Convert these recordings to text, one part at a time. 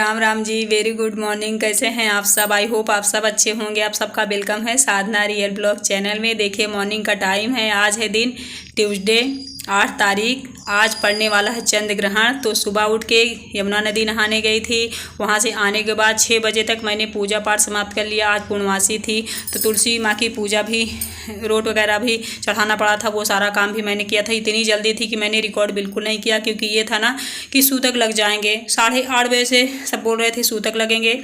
Ram Ram ji. Very good morning. कैसे हैं आप सब? आई होप आप सब अच्छे होंगे। आप सबका वेलकम है साधना रियल ब्लॉग चैनल में। देखिए मॉर्निंग का टाइम है। आज है दिन ट्यूसडे 8 तारीख। आज पड़ने वाला है चंद्र ग्रहण। तो सुबह उठ के यमुना नदी नहाने गई थी। वहाँ से आने के बाद 6 बजे तक मैंने पूजा पाठ समाप्त कर लिया। आज पूर्णमासी थी तो तुलसी माँ की पूजा भी, रोट वगैरह भी चढ़ाना पड़ा था, वो सारा काम भी मैंने किया था। इतनी जल्दी थी कि मैंने रिकॉर्ड बिल्कुल नहीं किया, क्योंकि ये था ना कि सूतक लग जाएंगे। 8:30 बजे से सब बोल रहे थे सूतक लगेंगे।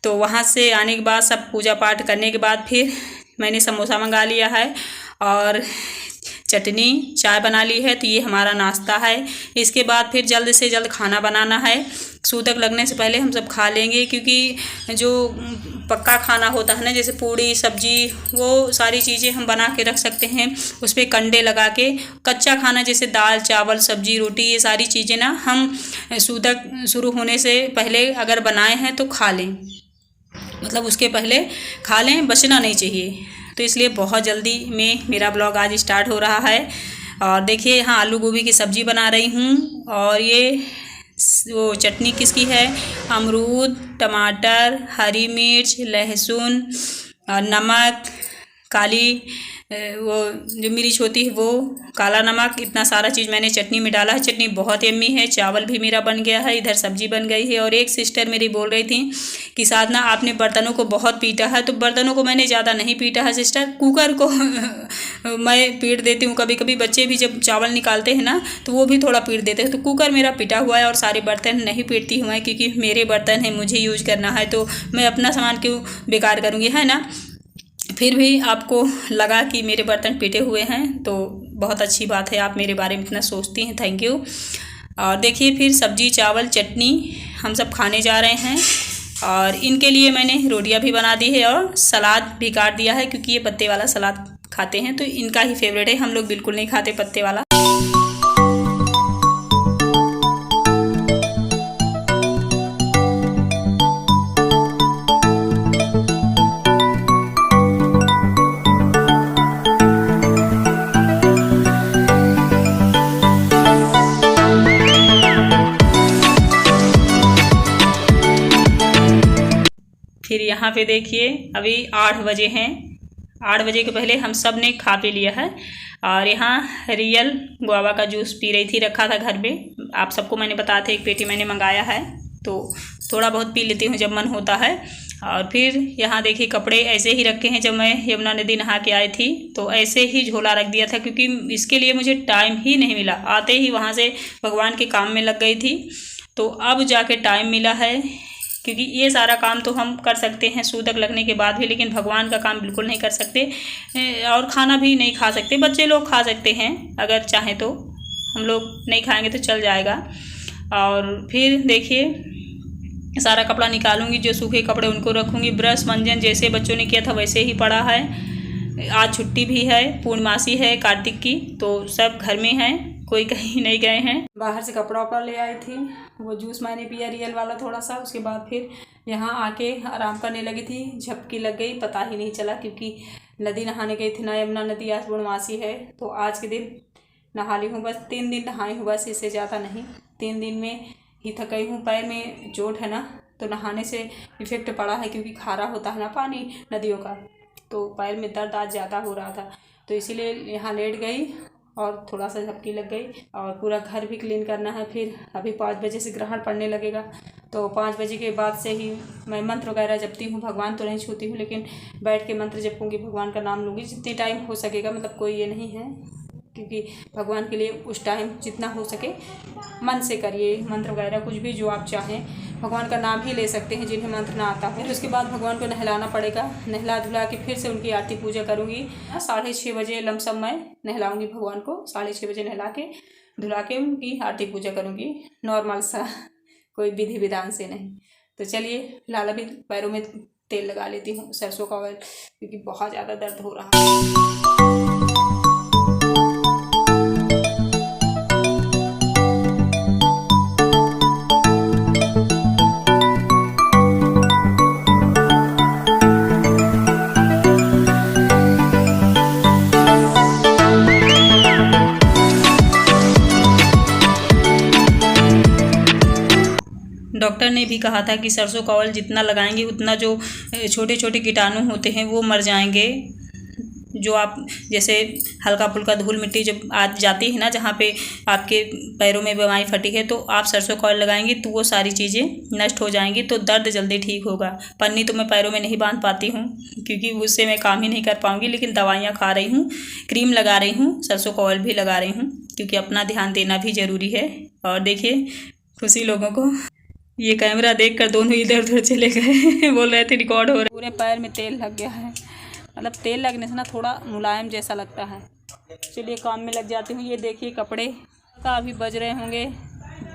तो वहाँ से आने के बाद सब पूजा पाठ करने के बाद फिर मैंने समोसा मंगा लिया है और चटनी चाय बना ली है। तो ये हमारा नाश्ता है। इसके बाद फिर जल्द से जल्द खाना बनाना है। सूतक लगने से पहले हम सब खा लेंगे, क्योंकि जो पक्का खाना होता है ना, जैसे पूड़ी सब्जी, वो सारी चीज़ें हम बना के रख सकते हैं उस पर कंडे लगा के। कच्चा खाना जैसे दाल चावल सब्जी रोटी, ये सारी चीज़ें ना हम सूतक शुरू होने से पहले अगर बनाए हैं तो खा लें, मतलब उसके पहले खा लें, बचना नहीं चाहिए। तो इसलिए बहुत जल्दी में मेरा ब्लॉग आज स्टार्ट हो रहा है। और देखिए यहाँ आलू गोभी की सब्ज़ी बना रही हूँ। और ये वो चटनी किसकी है? अमरूद, टमाटर, हरी मिर्च, लहसुन, नमक, काली वो जो मिर्च होती है वो, काला नमक, इतना सारा चीज़ मैंने चटनी में डाला है। चटनी बहुत यम्मी है। चावल भी मेरा बन गया है, इधर सब्जी बन गई है। और एक सिस्टर मेरी बोल रही थी कि साधना आपने बर्तनों को बहुत पीटा है। तो बर्तनों को मैंने ज़्यादा नहीं पीटा है सिस्टर, कुकर को मैं पीट देती हूँ। कभी कभी बच्चे भी जब चावल निकालते हैं ना तो वो भी थोड़ा पीट देते हैं। तो कुकर मेरा पिटा हुआ है और सारे बर्तन नहीं पीटती हूँ मैं, क्योंकि मेरे बर्तन हैं, मुझे यूज करना है। तो मैं अपना सामान क्यों बेकार करूँगी, है ना। फिर भी आपको लगा कि मेरे बर्तन पीटे हुए हैं तो बहुत अच्छी बात है, आप मेरे बारे में इतना सोचती हैं, थैंक यू। और देखिए फिर सब्जी चावल चटनी हम सब खाने जा रहे हैं। और इनके लिए मैंने रोटियां भी बना दी है और सलाद भी काट दिया है, क्योंकि ये पत्ते वाला सलाद खाते हैं तो इनका ही फेवरेट है। हम लोग बिल्कुल नहीं खाते पत्ते वाला। फिर यहाँ पे देखिए अभी 8 बजे हैं। 8 बजे के पहले हम सब ने खा पी लिया है। और यहाँ रियल गुआवा का जूस पी रही थी, रखा था घर में। आप सबको मैंने बताया था, एक पेटी मैंने मंगाया है तो थोड़ा बहुत पी लेती हूँ जब मन होता है। और फिर यहाँ देखिए कपड़े ऐसे ही रखे हैं। जब मैं यमुना नदी नहा के आई थी तो ऐसे ही झोला रख दिया था, क्योंकि इसके लिए मुझे टाइम ही नहीं मिला। आते ही वहाँ से भगवान के काम में लग गई थी, तो अब जाके टाइम मिला है। क्योंकि ये सारा काम तो हम कर सकते हैं सूतक लगने के बाद भी, लेकिन भगवान का काम बिल्कुल नहीं कर सकते। और खाना भी नहीं खा सकते। बच्चे लोग खा सकते हैं अगर चाहें तो, हम लोग नहीं खाएंगे तो चल जाएगा। और फिर देखिए सारा कपड़ा निकालूंगी, जो सूखे कपड़े उनको रखूंगी। ब्रश मंजन जैसे बच्चों ने किया था वैसे ही पड़ा है। आज छुट्टी भी है, पूर्णमासी है कार्तिक की, तो सब घर में हैं, कोई कहीं नहीं गए हैं। बाहर से कपड़ा वपड़ा ले आई थी, वो जूस मैंने पिया रियल वाला थोड़ा सा। उसके बाद फिर यहाँ आके आराम करने लगी थी, झपकी लग गई, पता ही नहीं चला, क्योंकि नदी नहाने गई थी ना यमुना नदी। आज पूर्णमासी है तो आज के दिन नहा ली हूँ। बस 3 दिन नहाई हूँ, बस इससे ज़्यादा नहीं। 3 दिन में ही थक गई हूँ। पैर में चोट है ना, तो नहाने से इफेक्ट पड़ा है, क्योंकि खारा होता है ना पानी नदियों का, तो पैर में दर्द आज ज़्यादा हो रहा था। तो इसीलिए यहाँ लेट गई और थोड़ा सा झपकी लग गई। और पूरा घर भी क्लीन करना है। फिर अभी 5 बजे से ग्रहण पड़ने लगेगा, तो 5 बजे के बाद से ही मैं मंत्र वगैरह जपती हूँ। भगवान तो नहीं छूती हूँ, लेकिन बैठ के मंत्र जपूँगी, भगवान का नाम लूँगी जितनी टाइम हो सकेगा। मतलब कोई ये नहीं है, क्योंकि भगवान के लिए उस टाइम जितना हो सके मन से करिए। मंत्र वगैरह कुछ भी जो आप चाहें, भगवान का नाम ही ले सकते हैं जिन्हें मंत्र ना आता है। उसके बाद भगवान को नहलाना पड़ेगा। नहला धुला के फिर से उनकी आरती पूजा करूँगी। 6:30 बजे लमसम मैं नहलाऊँगी भगवान को। 6:30 बजे नहला के धुला के उनकी आरती पूजा करूँगी, नॉर्मल सा, कोई विधि विधान से नहीं। तो चलिए फिलहाल अभी पैरों में तेल लगा लेती हूँ, सरसों का ऑयल, क्योंकि बहुत ज़्यादा दर्द हो रहा है। डॉक्टर ने भी कहा था कि सरसों का ऑयल जितना लगाएंगे उतना जो छोटे छोटे कीटाणु होते हैं वो मर जाएंगे। जो आप जैसे हल्का फुल्का धूल मिट्टी जब आ जाती है ना, जहाँ पे आपके पैरों में बीमारी फटी है, तो आप सरसों का ऑयल लगाएंगे तो वो सारी चीज़ें नष्ट हो जाएंगी, तो दर्द जल्दी ठीक होगा। पन्नी तो मैं पैरों में नहीं बांध पाती हूँ क्योंकि उससे मैं काम ही नहीं कर पाऊँगी, लेकिन दवाइयाँ खा रही हूँ, क्रीम लगा रही हूँ, सरसों का ऑयल भी लगा रही हूँ क्योंकि अपना ध्यान देना भी ज़रूरी है। और देखिए खुशी लोगों को, ये कैमरा देखकर दोनों इधर उधर चले गए बोल रहे थे रिकॉर्ड हो रहा है। पूरे पैर में तेल लग गया है, मतलब तेल लगने से ना थोड़ा मुलायम जैसा लगता है। चलिए काम में लग जाती हूँ। ये देखिए कपड़े का अभी बज रहे होंगे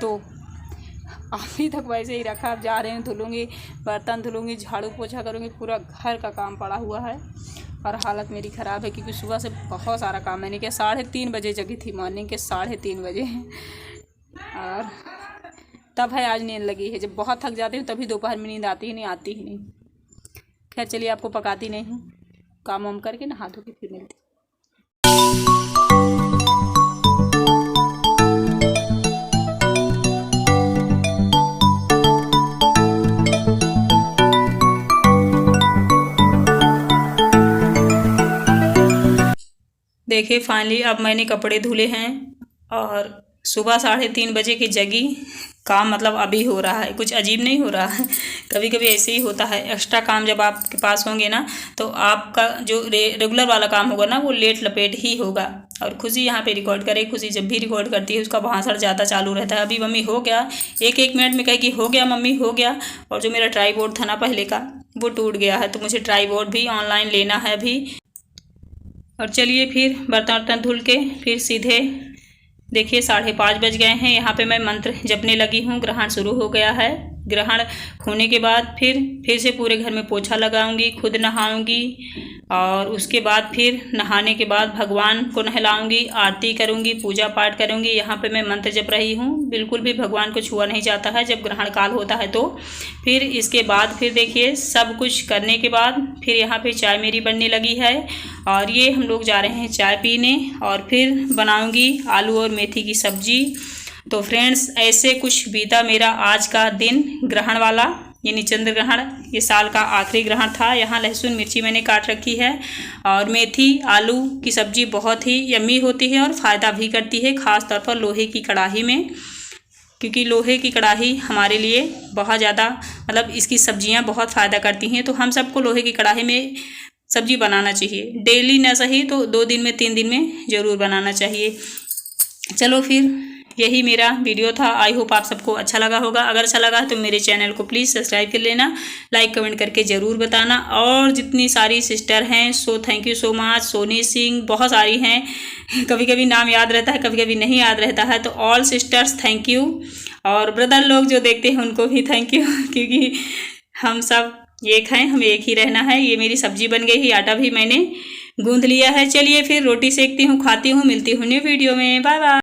2, अभी तक वैसे ही रखा। अब जा रही हूँ, धुलूँगी, बर्तन धुलूँगी, झाड़ू पोछा करूँगी, पूरा घर का काम पड़ा हुआ है और हालत मेरी ख़राब है क्योंकि सुबह से बहुत सारा काम मैंने किया। 3:30 बजे जगी थी, मॉर्निंग के 3:30 बजे, और तब है आज नींद लगी है। जब बहुत थक जाती हूँ तभी दोपहर में नींद आती ही नहीं। खैर चलिए, आपको पकाती नहीं हूँ, काम वाम करके नहा धो के फिर मिलती। देखिए फाइनली अब मैंने कपड़े धुले हैं और सुबह 3:30 बजे की जगी। काम मतलब अभी हो रहा है, कुछ अजीब नहीं हो रहा है। कभी कभी ऐसे ही होता है, एक्स्ट्रा काम जब आपके पास होंगे ना तो आपका जो रेगुलर वाला काम होगा ना वो लेट लपेट ही होगा। और खुशी यहाँ पे रिकॉर्ड करे, खुशी जब भी रिकॉर्ड करती है उसका भाषण ज़्यादा चालू रहता है। अभी मम्मी हो गया, एक मिनट में कहे कि हो गया मम्मी हो गया। और जो मेरा ट्राईपोड था ना पहले का वो टूट गया है, तो मुझे ट्राईपोड भी ऑनलाइन लेना है अभी। और चलिए फिर बर्तन धुल के फिर सीधे देखिए 5:30 बज गए हैं। यहाँ पे मैं मंत्र जपने लगी हूँ। ग्रहण शुरू हो गया है। ग्रहण होने के बाद फिर से पूरे घर में पोछा लगाऊंगी, खुद नहाऊंगी और उसके बाद फिर नहाने के बाद भगवान को नहलाऊंगी, आरती करूंगी, पूजा पाठ करूंगी। यहाँ पे मैं मंत्र जप रही हूँ। बिल्कुल भी भगवान को छुआ नहीं जाता है जब ग्रहण काल होता है। तो फिर इसके बाद फिर देखिए सब कुछ करने के बाद फिर यहाँ पे चाय मेरी बनने लगी है और ये हम लोग जा रहे हैं चाय पीने और फिर बनाऊंगी आलू और मेथी की सब्जी। तो फ्रेंड्स ऐसे कुछ बीता मेरा आज का दिन ग्रहण वाला, यानी चंद्र ग्रहण। ये साल का आखिरी ग्रहण था। यहाँ लहसुन मिर्ची मैंने काट रखी है और मेथी आलू की सब्जी बहुत ही यम्मी होती है और फ़ायदा भी करती है, ख़ास तौर पर लोहे की कढ़ाई में, क्योंकि लोहे की कढ़ाई हमारे लिए बहुत ज़्यादा मतलब इसकी सब्जियाँ बहुत फ़ायदा करती हैं। तो हम सबको लोहे की कढ़ाई में सब्जी बनाना चाहिए, डेली ना सही तो 2 दिन में 3 दिन में ज़रूर बनाना चाहिए। चलो फिर यही मेरा वीडियो था। आई होप आप सबको अच्छा लगा होगा। अगर अच्छा लगा तो मेरे चैनल को प्लीज़ सब्सक्राइब कर लेना, लाइक कमेंट करके ज़रूर बताना। और जितनी सारी सिस्टर हैं so thank you so much. Soni Singh बहुत सारी हैं, कभी कभी नाम याद रहता है, कभी कभी नहीं याद रहता है। तो ऑल सिस्टर्स थैंक यू, और ब्रदर लोग जो देखते हैं उनको भी थैंक यू, क्योंकि हम सब एक हैं, हमें एक ही रहना है। ये मेरी सब्जी बन गई है, आटा भी मैंने गूंथ लिया है। चलिए फिर रोटी सेकती हूँ, खाती हूँ, मिलती हूँ न्यू वीडियो में। Bye bye.